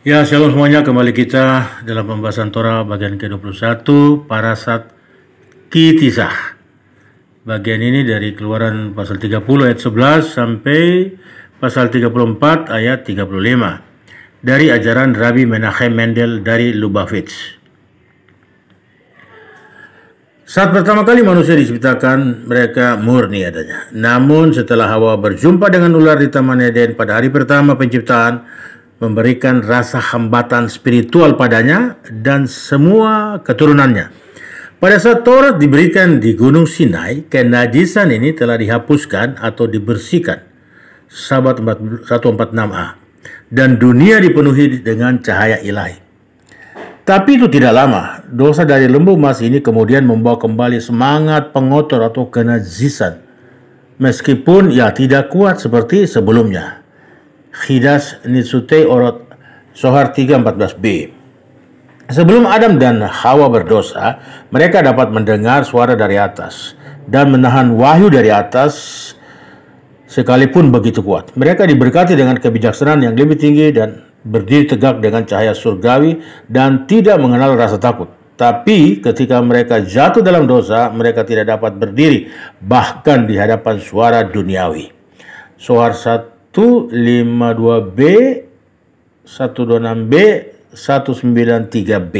Ya, shalom semuanya. Kembali kita dalam pembahasan Torah bagian ke-21, Parasat Kitisah. Bagian ini dari Keluaran pasal 30 ayat 11 sampai pasal 34 ayat 35. Dari ajaran Rabbi Menachem Mendel dari Lubavitch. Saat pertama kali manusia diciptakan, mereka murni adanya. Namun setelah Hawa berjumpa dengan ular di Taman Eden pada hari pertama penciptaan, memberikan rasa hambatan spiritual padanya dan semua keturunannya. Pada saat Taurat diberikan di Gunung Sinai, kenajisan ini telah dihapuskan atau dibersihkan. Sahabat 146a. Dan dunia dipenuhi dengan cahaya ilahi. Tapi itu tidak lama. Dosa dari lembu emas ini kemudian membawa kembali semangat pengotor atau kenajisan. Meskipun ia tidak kuat seperti sebelumnya. Khidas Nitsutei Orot Sohar 3:14b. Sebelum Adam dan Hawa berdosa, mereka dapat mendengar suara dari atas dan menahan wahyu dari atas sekalipun begitu kuat. Mereka diberkati dengan kebijaksanaan yang lebih tinggi dan berdiri tegak dengan cahaya surgawi dan tidak mengenal rasa takut. Tapi ketika mereka jatuh dalam dosa, mereka tidak dapat berdiri bahkan di hadapan suara duniawi. Sohar 152b, 126b, 193b.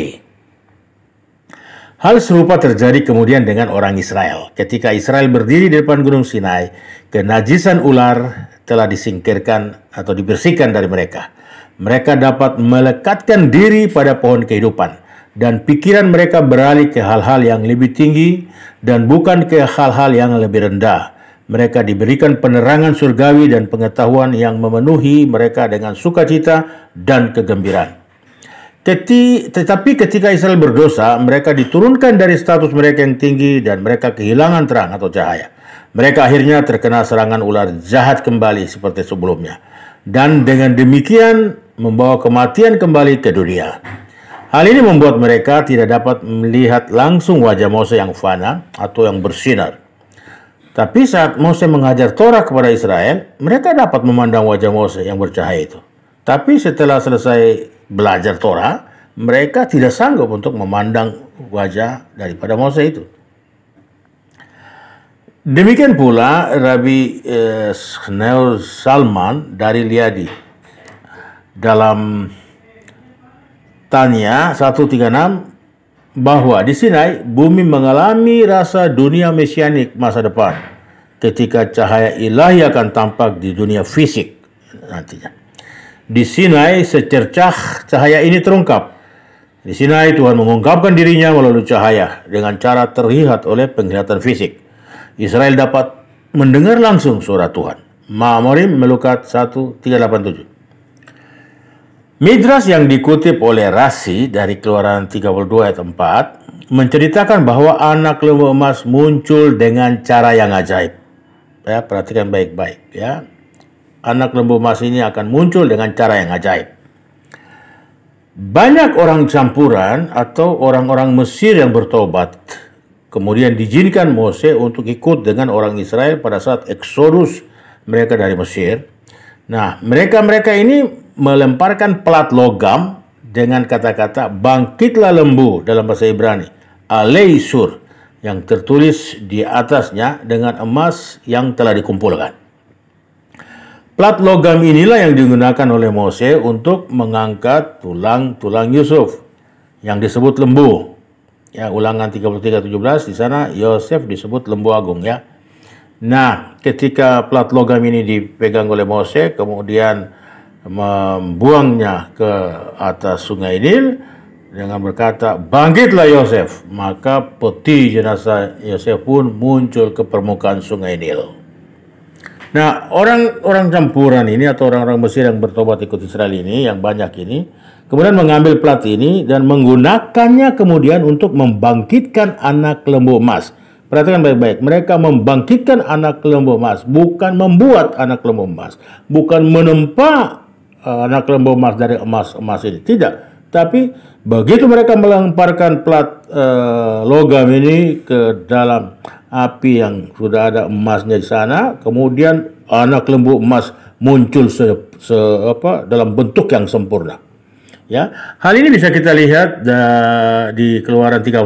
Hal serupa terjadi kemudian dengan orang Israel. Ketika Israel berdiri di depan Gunung Sinai, kenajisan ular telah disingkirkan atau dibersihkan dari mereka. Mereka dapat melekatkan diri pada pohon kehidupan dan pikiran mereka beralih ke hal-hal yang lebih tinggi dan bukan ke hal-hal yang lebih rendah. Mereka diberikan penerangan surgawi dan pengetahuan yang memenuhi mereka dengan sukacita dan kegembiraan. Tetapi ketika Israel berdosa, mereka diturunkan dari status mereka yang tinggi dan mereka kehilangan terang atau cahaya. Mereka akhirnya terkena serangan ular jahat kembali seperti sebelumnya. Dan dengan demikian membawa kematian kembali ke dunia. Hal ini membuat mereka tidak dapat melihat langsung wajah Mose yang fana atau yang bersinar. Tapi saat Mose mengajar Torah kepada Israel, mereka dapat memandang wajah Mose yang bercahaya itu. Tapi setelah selesai belajar Torah, mereka tidak sanggup untuk memandang wajah daripada Mose itu. Demikian pula Rabbi Sneur Salman dari Liadi dalam Tanya 136 bahwa di Sinai bumi mengalami rasa dunia mesianik masa depan ketika cahaya ilahi akan tampak di dunia fisik nantinya. Di Sinai secercah cahaya ini terungkap. Di Sinai Tuhan mengungkapkan dirinya melalui cahaya dengan cara terlihat oleh penglihatan fisik. Israel dapat mendengar langsung suara Tuhan. Ma'amorim Melukat 1:387. Midras yang dikutip oleh Rasi dari Keluaran 32 ayat 4 menceritakan bahwa anak lembu emas muncul dengan cara yang ajaib. Ya, perhatikan baik-baik ya. Anak lembu emas ini akan muncul dengan cara yang ajaib. Banyak orang campuran atau orang-orang Mesir yang bertobat kemudian diizinkan Mose untuk ikut dengan orang Israel pada saat eksodus mereka dari Mesir. Nah, mereka ini melemparkan pelat logam dengan kata-kata bangkitlah lembu dalam bahasa Ibrani, aleisur, yang tertulis di atasnya dengan emas yang telah dikumpulkan. Plat logam inilah yang digunakan oleh Mose untuk mengangkat tulang-tulang Yusuf yang disebut lembu. Ya, Ulangan 33:17 di sana Yosef disebut lembu agung ya. Nah, ketika plat logam ini dipegang oleh Mose, kemudian membuangnya ke atas sungai Nil dengan berkata, bangkitlah Yosef. Maka peti jenazah Yosef pun muncul ke permukaan sungai Nil. Nah, orang campuran ini atau orang-orang Mesir yang bertobat ikut Israel ini, yang banyak ini, kemudian mengambil plat ini dan menggunakannya kemudian untuk membangkitkan anak lembu emas. Perhatikan baik-baik, mereka membangkitkan anak lembu emas, bukan membuat anak lembu emas, bukan menempa anak lembu emas dari emas ini, tidak. Tapi begitu mereka melemparkan plat logam ini ke dalam api yang sudah ada emasnya di sana, kemudian anak lembu emas muncul dalam bentuk yang sempurna. Ya, hal ini bisa kita lihat di Keluaran 32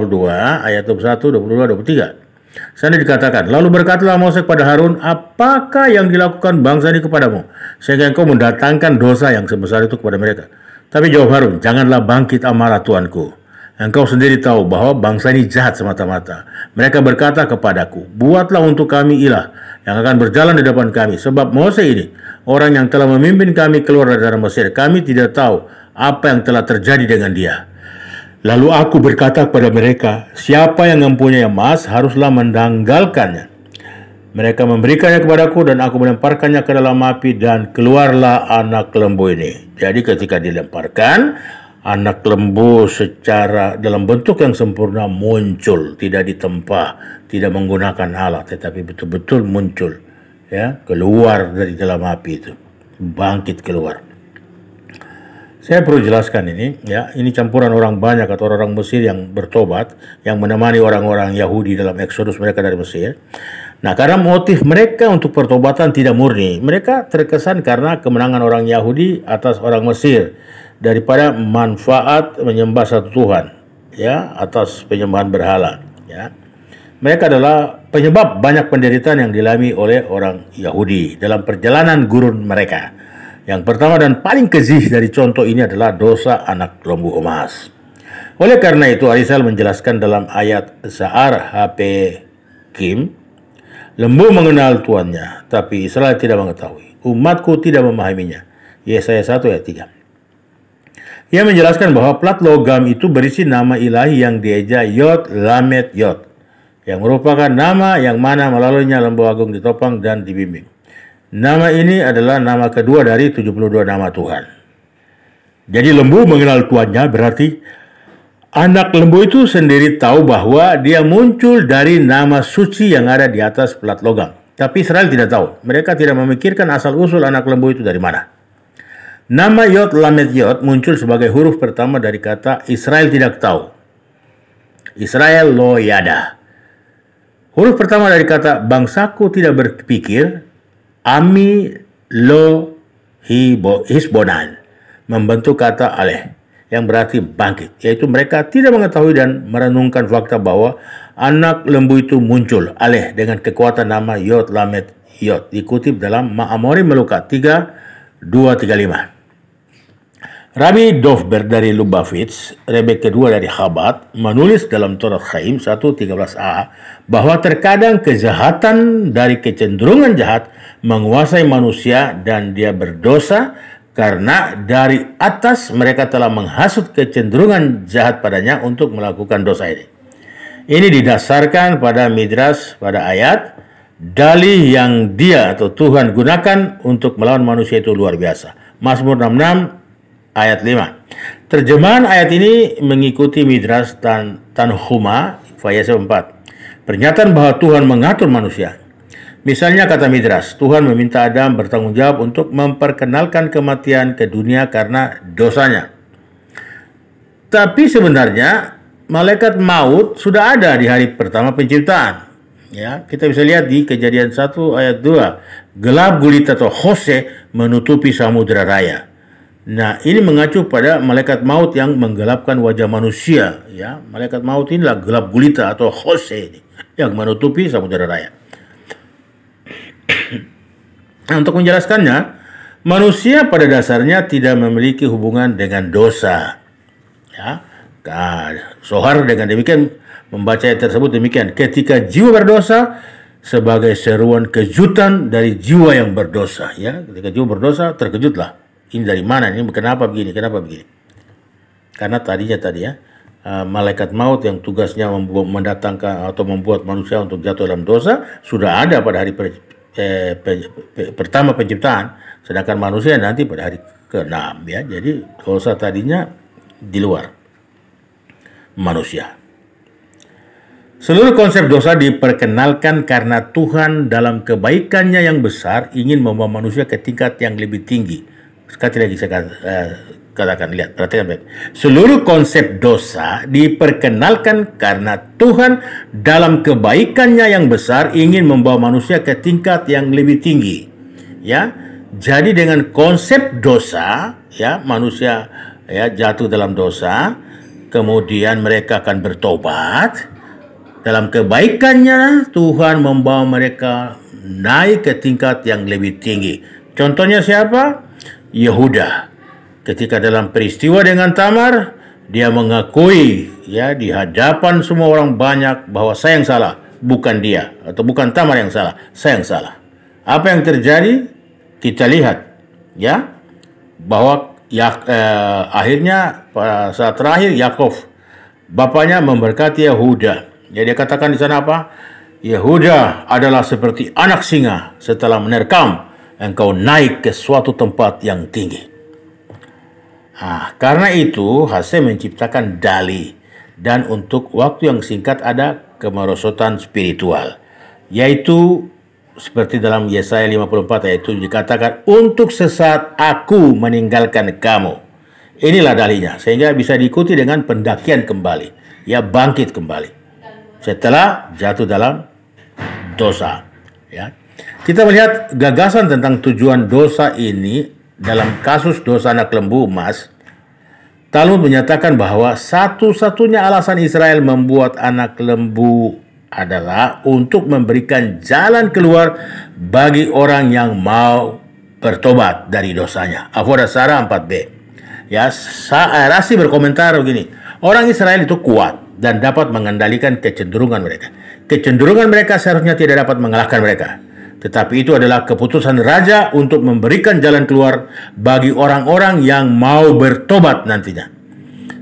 ayat 21, 22, 23. Sana dikatakan, lalu berkatalah Moses kepada Harun, apakah yang dilakukan bangsa ini kepadamu, sehingga engkau mendatangkan dosa yang sebesar itu kepada mereka? Tapi jawab Harun, janganlah bangkit amarah tuanku. Engkau sendiri tahu bahwa bangsa ini jahat semata-mata. Mereka berkata kepadaku, buatlah untuk kami ilah yang akan berjalan di depan kami. Sebab Moses ini, orang yang telah memimpin kami keluar dari Mesir, kami tidak tahu apa yang telah terjadi dengan dia. Lalu aku berkata kepada mereka, siapa yang mempunyai emas haruslah mendanggalkannya. Mereka memberikannya kepadaku dan aku melemparkannya ke dalam api dan keluarlah anak lembu ini. Jadi ketika dilemparkan, anak lembu secara dalam bentuk yang sempurna muncul, tidak ditempa, tidak menggunakan alat, tetapi betul-betul muncul, ya, keluar dari dalam api itu, bangkit keluar. Saya perlu jelaskan ini, ya, ini campuran orang banyak atau orang Mesir yang bertobat, yang menemani orang-orang Yahudi dalam eksodus mereka dari Mesir. Nah, karena motif mereka untuk pertobatan tidak murni, mereka terkesan karena kemenangan orang Yahudi atas orang Mesir daripada manfaat menyembah satu Tuhan, ya, atas penyembahan berhala, ya. Mereka adalah penyebab banyak penderitaan yang dialami oleh orang Yahudi dalam perjalanan gurun mereka. Yang pertama dan paling keji dari contoh ini adalah dosa anak lembu emas. Oleh karena itu, Arizal menjelaskan dalam ayat Sa'ar HP Kim, lembu mengenal tuannya, tapi Israel tidak mengetahui. Umatku tidak memahaminya. Yesaya 1 ayat 3. Ia menjelaskan bahwa plat logam itu berisi nama ilahi yang dieja Yod Lamed Yod, yang merupakan nama yang mana melaluinya lembu agung ditopang dan dibimbing. Nama ini adalah nama kedua dari 72 nama Tuhan. Jadi lembu mengenal tuannya berarti anak lembu itu sendiri tahu bahwa dia muncul dari nama suci yang ada di atas plat logam. Tapi Israel tidak tahu. Mereka tidak memikirkan asal-usul anak lembu itu dari mana. Nama Yod Lamed Yod muncul sebagai huruf pertama dari kata Israel tidak tahu. Israel lo yada. Huruf pertama dari kata bangsaku tidak berpikir, Ami lo hisbonan, membentuk kata aleh yang berarti bangkit, yaitu mereka tidak mengetahui dan merenungkan fakta bahwa anak lembu itu muncul aleh dengan kekuatan nama Yod Lamed Yod, dikutip dalam Ma'amori Melukat 3:2-3-5. Rabbi Dovber dari Lubavitch, Rebek kedua dari Chabad, menulis dalam Torah Chaim 1:13a bahwa terkadang kejahatan dari kecenderungan jahat menguasai manusia dan dia berdosa karena dari atas mereka telah menghasut kecenderungan jahat padanya untuk melakukan dosa ini. Ini didasarkan pada Midrash pada ayat, dalih yang dia atau Tuhan gunakan untuk melawan manusia itu luar biasa. Mazmur 66 ayat 5. Terjemahan ayat ini mengikuti Midrash Tanhuma Vayese 4. Pernyataan bahwa Tuhan mengatur manusia. Misalnya kata Midrash, Tuhan meminta Adam bertanggung jawab untuk memperkenalkan kematian ke dunia karena dosanya. Tapi sebenarnya malaikat maut sudah ada di hari pertama penciptaan. Ya, kita bisa lihat di Kejadian 1 ayat 2. Gelap gulita atau Hose menutupi samudera raya. Nah, ini mengacu pada malaikat maut yang menggelapkan wajah manusia. Ya, malaikat maut inilah gelap gulita atau Hose yang menutupi samudera raya. Nah, untuk menjelaskannya, manusia pada dasarnya tidak memiliki hubungan dengan dosa. Ya, Zohar dengan demikian membaca ayat tersebut demikian. Ketika jiwa berdosa sebagai seruan kejutan dari jiwa yang berdosa. Ya, ketika jiwa berdosa terkejutlah. Ini dari mana? Ini kenapa begini? Kenapa begini? Karena tadi ya, malaikat maut yang tugasnya mendatangkan atau membuat manusia untuk jatuh dalam dosa sudah ada pada hari pertama penciptaan, sedangkan manusia nanti pada hari ke-6, ya. Jadi dosa tadinya di luar manusia. Seluruh konsep dosa diperkenalkan karena Tuhan dalam kebaikannya yang besar ingin membawa manusia ke tingkat yang lebih tinggi. Sekali lagi saya katakan, lihat, perhatikan baik. Seluruh konsep dosa diperkenalkan karena Tuhan dalam kebaikannya yang besar ingin membawa manusia ke tingkat yang lebih tinggi. Ya, jadi dengan konsep dosa, ya, manusia ya jatuh dalam dosa, kemudian mereka akan bertobat. Dalam kebaikannya, Tuhan membawa mereka naik ke tingkat yang lebih tinggi. Contohnya siapa? Yehuda. Ketika dalam peristiwa dengan Tamar, dia mengakui ya di hadapan semua orang banyak bahwa saya yang salah, bukan dia, atau bukan Tamar yang salah, saya yang salah. Apa yang terjadi? Kita lihat ya bahwa akhirnya pada saat terakhir Yakov bapaknya memberkati Yehuda. Jadi dia katakan di sana apa? Yehuda adalah seperti anak singa setelah menerkam engkau naik ke suatu tempat yang tinggi. Karena itu Hase menciptakan dali, dan untuk waktu yang singkat ada kemerosotan spiritual, yaitu seperti dalam Yesaya 54 ayat 7 dikatakan, untuk sesaat aku meninggalkan kamu. Inilah dalinya, sehingga bisa diikuti dengan pendakian kembali, ya bangkit kembali setelah jatuh dalam dosa. Ya. Kita melihat gagasan tentang tujuan dosa ini dalam kasus dosa anak lembu emas. Talmud menyatakan bahwa satu-satunya alasan Israel membuat anak lembu adalah untuk memberikan jalan keluar bagi orang yang mau bertobat dari dosanya. Avodah Zarah 4b. Ya, Rashi berkomentar begini, orang Israel itu kuat dan dapat mengendalikan kecenderungan mereka. Kecenderungan mereka seharusnya tidak dapat mengalahkan mereka. Tetapi itu adalah keputusan raja untuk memberikan jalan keluar bagi orang-orang yang mau bertobat nantinya.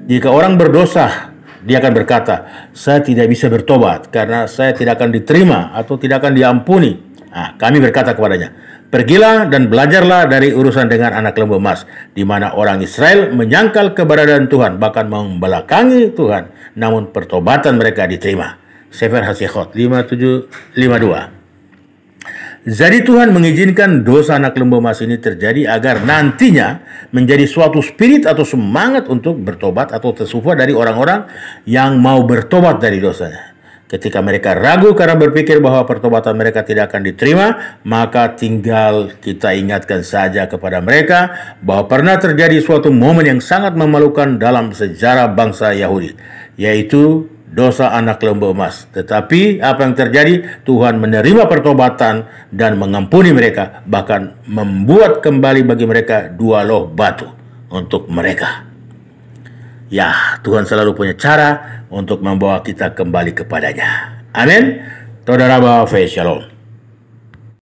Jika orang berdosa, dia akan berkata, saya tidak bisa bertobat karena saya tidak akan diterima atau tidak akan diampuni. Kami berkata kepadanya, pergilah dan belajarlah dari urusan dengan anak lembu emas, di mana orang Israel menyangkal keberadaan Tuhan, bahkan membelakangi Tuhan, namun pertobatan mereka diterima. Sefer Hasichot 57:52. Jadi Tuhan mengizinkan dosa anak lembu emas ini terjadi agar nantinya menjadi suatu spirit atau semangat untuk bertobat atau tersufa dari orang-orang yang mau bertobat dari dosanya. Ketika mereka ragu karena berpikir bahwa pertobatan mereka tidak akan diterima, maka tinggal kita ingatkan saja kepada mereka bahwa pernah terjadi suatu momen yang sangat memalukan dalam sejarah bangsa Yahudi, yaitu dosa anak lembu emas. Tetapi apa yang terjadi? Tuhan menerima pertobatan dan mengampuni mereka, bahkan membuat kembali bagi mereka 2 loh batu untuk mereka. Ya, Tuhan selalu punya cara untuk membawa kita kembali kepadanya. Amin. Toda Rabba Fe Shalom.